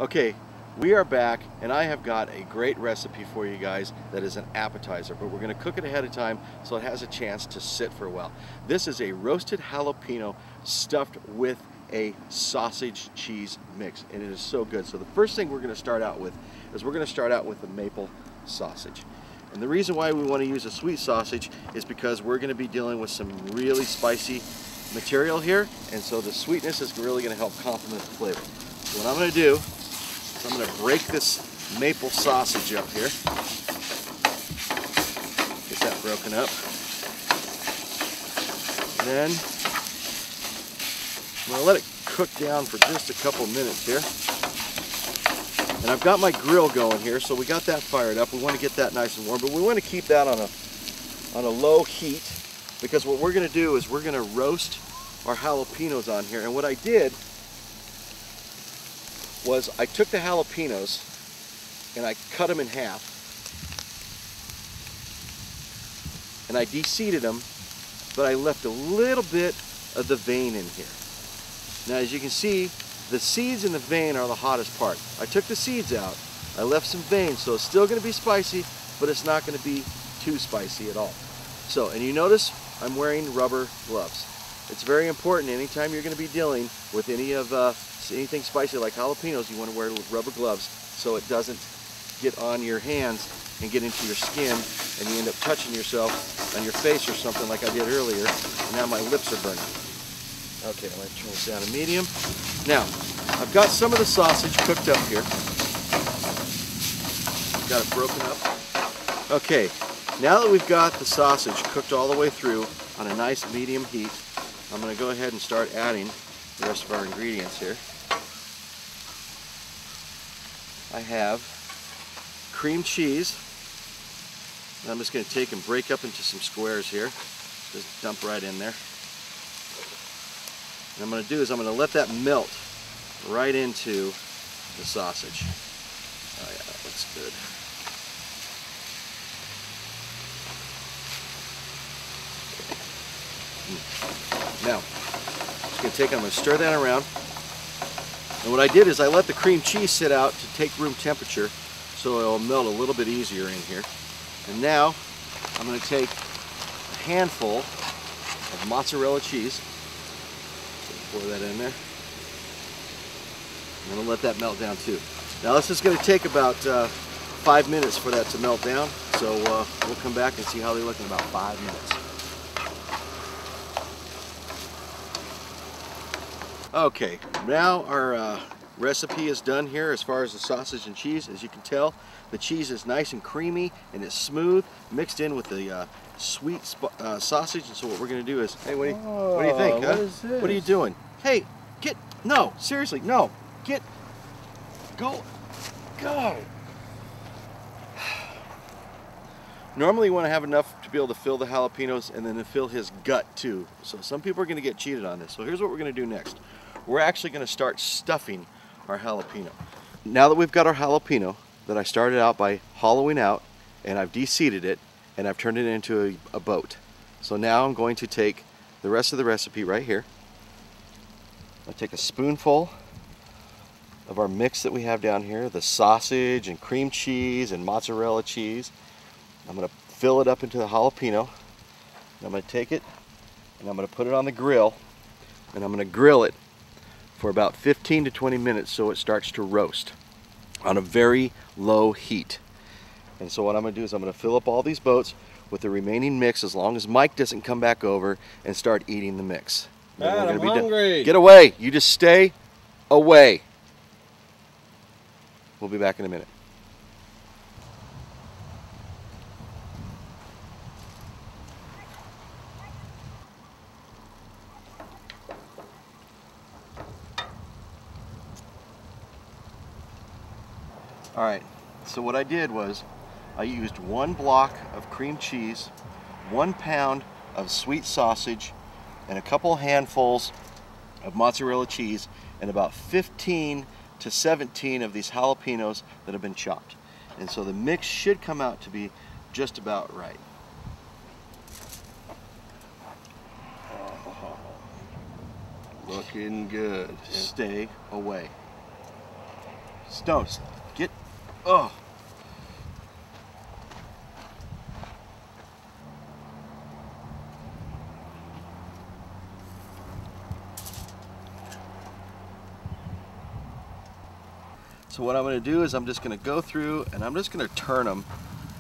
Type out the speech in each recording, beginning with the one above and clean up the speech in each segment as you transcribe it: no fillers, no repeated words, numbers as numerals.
Okay, we are back and I have got a great recipe for you guys that is an appetizer, but we're going to cook it ahead of time so it has a chance to sit for a while. This is a roasted jalapeno stuffed with a sausage cheese mix, and it is so good. So the first thing we're going to start out with is the maple sausage. And the reason why we want to use a sweet sausage is because we're going to be dealing with some really spicy material here, and so the sweetness is really going to help complement the flavor. So what I'm going to do is I'm going to break this maple sausage up here. Get that broken up. And then I'm going to let it cook down for just a couple minutes here. And I've got my grill going here, so we got that fired up. We want to get that nice and warm, but we want to keep that on a low heat, because what we're going to do is we're going to roast our jalapenos on here. And what I did was I took the jalapenos and I cut them in half, and I de-seeded them, but I left a little bit of the vein in here. Now, as you can see, the seeds in the vein are the hottest part. I took the seeds out, I left some veins, so it's still going to be spicy, but it's not going to be too spicy at all. So, and you notice I'm wearing rubber gloves. It's very important anytime you're going to be dealing with anything spicy like jalapenos. You want to wear rubber gloves so it doesn't get on your hands and get into your skin, and you end up touching yourself on your face or something like I did earlier, and now my lips are burning. Okay, I'm going to turn this down to medium. Now, I've got some of the sausage cooked up here. Got it broken up. Okay, now that we've got the sausage cooked all the way through on a nice medium heat, I'm going to go ahead and start adding the rest of our ingredients here. I have cream cheese. I'm just going to take and break up into some squares here. Just dump right in there. What I'm going to do is I'm going to let that melt right into the sausage. Oh yeah, that looks good. Now, I'm going to stir that around. And what I did is I let the cream cheese sit out to take room temperature so it'll melt a little bit easier in here. And now I'm going to take a handful of mozzarella cheese. Pour that in there. I'm going to let that melt down too. Now this is going to take about 5 minutes for that to melt down, so we'll come back and see how they look in about 5 minutes. Okay, now our recipe is done here as far as the sausage and cheese. As you can tell, the cheese is nice and creamy and it's smooth, mixed in with the sweet sausage. And so what we're going to do is, hey, what do you think? Huh? What is this? What are you doing? Hey, no, seriously, no, go. Normally you want to have enough to be able to fill the jalapenos and then to fill his gut too. So some people are going to get cheated on this. So here's what we're going to do next. We're actually going to start stuffing our jalapeno. Now that we've got our jalapeno that I started out by hollowing out, and I've de-seeded it and I've turned it into a boat. So now I'm going to take the rest of the recipe right here. I'll take a spoonful of our mix that we have down here, the sausage and cream cheese and mozzarella cheese. I'm going to fill it up into the jalapeno. And I'm going to take it and I'm going to put it on the grill, and I'm going to grill it for about 15 to 20 minutes so it starts to roast on a very low heat. And so what I'm going to do is I'm going to fill up all these boats with the remaining mix as long as Mike doesn't come back over and start eating the mix. Dad, I'm hungry. Get away. You just stay away. We'll be back in a minute. All right, so what I did was I used 1 block of cream cheese, 1 pound of sweet sausage, and a couple handfuls of mozzarella cheese, and about 15 to 17 of these jalapenos that have been chopped. And so the mix should come out to be just about right. Oh, looking good. Stay away. Stones, get, oh. So what I'm going to do is I'm just going to go through and I'm just going to turn them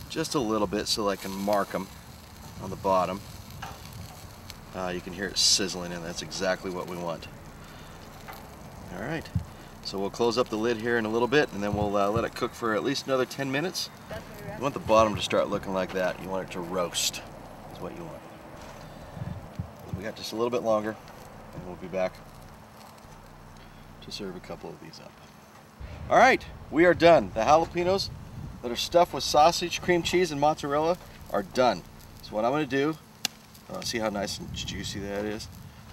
just a little bit so I can mark them on the bottom. You can hear it sizzling and that's exactly what we want. Alright, so we'll close up the lid here in a little bit and then we'll let it cook for at least another 10 minutes. You want the bottom to start looking like that. You want it to roast is what you want. We got just a little bit longer and we'll be back to serve a couple of these up. All right, we are done. The jalapenos that are stuffed with sausage, cream cheese, and mozzarella are done. So what I'm going to do, see how nice and juicy that is?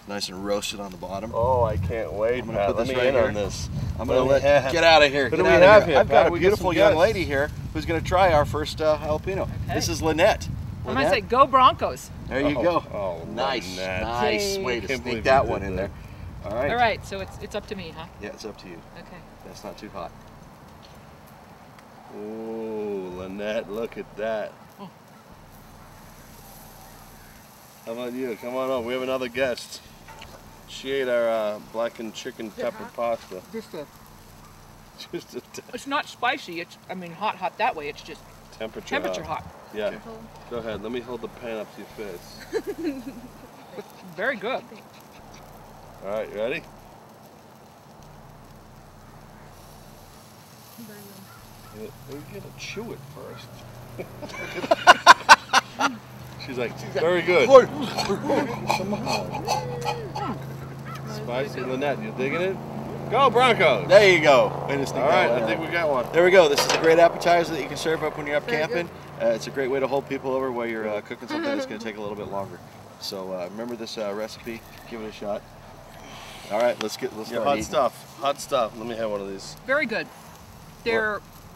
Nice and roasted on the bottom. Oh, I can't wait, Pat. Let me in on this. I'm going to get out of here. Who do we have here? I've got a beautiful young lady here who's going to try our first jalapeno. Okay. This is Lynette. I'm going to say, go Broncos. There you go. Oh, nice. Lynette. Nice way to sneak that one in there. All right. All right, so it's up to me, huh? Yeah, it's up to you. Okay. That's not too hot. Oh, Lynette, look at that. Oh. How about you? Come on up. We have another guest. She ate our blackened chicken pepper pasta. Just a Just It's not spicy. It's, I mean, hot that way. It's just temperature hot. Yeah. Okay. Go ahead. Let me hold the pan up to your face. It's very good. All right, you ready? We're gonna chew it first. She's like, very good. Come on. Spicy Lynette, you digging it? Go Broncos! There you go. All right, I think we got one. There we go. This is a great appetizer that you can serve up when you're up camping. It's a great way to hold people over while you're cooking something that's going to take a little bit longer. So remember this recipe. Give it a shot. All right, let's start hot eating. stuff. Hot stuff. Let me have one of these. Very good.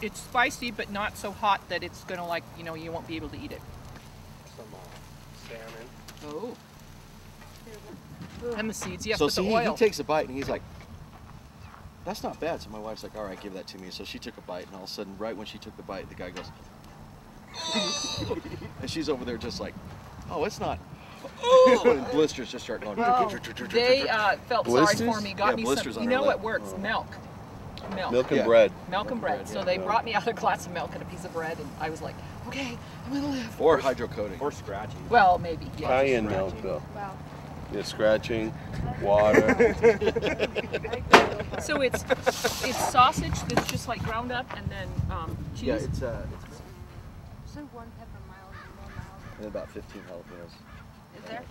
It's spicy, but not so hot that it's gonna you won't be able to eat it. Some salmon. Oh. And the seeds, yes, So but the see, oil. he takes a bite and he's like, that's not bad. So my wife's like, all right, give that to me. So she took a bite and all of a sudden, right when she took the bite, the guy goes, and she's over there just like, oh, it's not. And blisters just start going. Oh, they felt Blisters? sorry for me, got me blisters some, on you her know lip. what works? Milk. Milk and Yeah. bread. Milk and bread. So they brought me out a glass of milk and a piece of bread, and I was like, okay, I'm gonna live. Or hydrocodone. Or scratchy. Well, maybe, yeah. Cayenne milk, though. Wow. Yeah, scratching, water. So it's sausage that's just like ground up, and then cheese. Yeah, it's So 1 pepper mild and 1 mild. and about 15 jalapenos. Is there?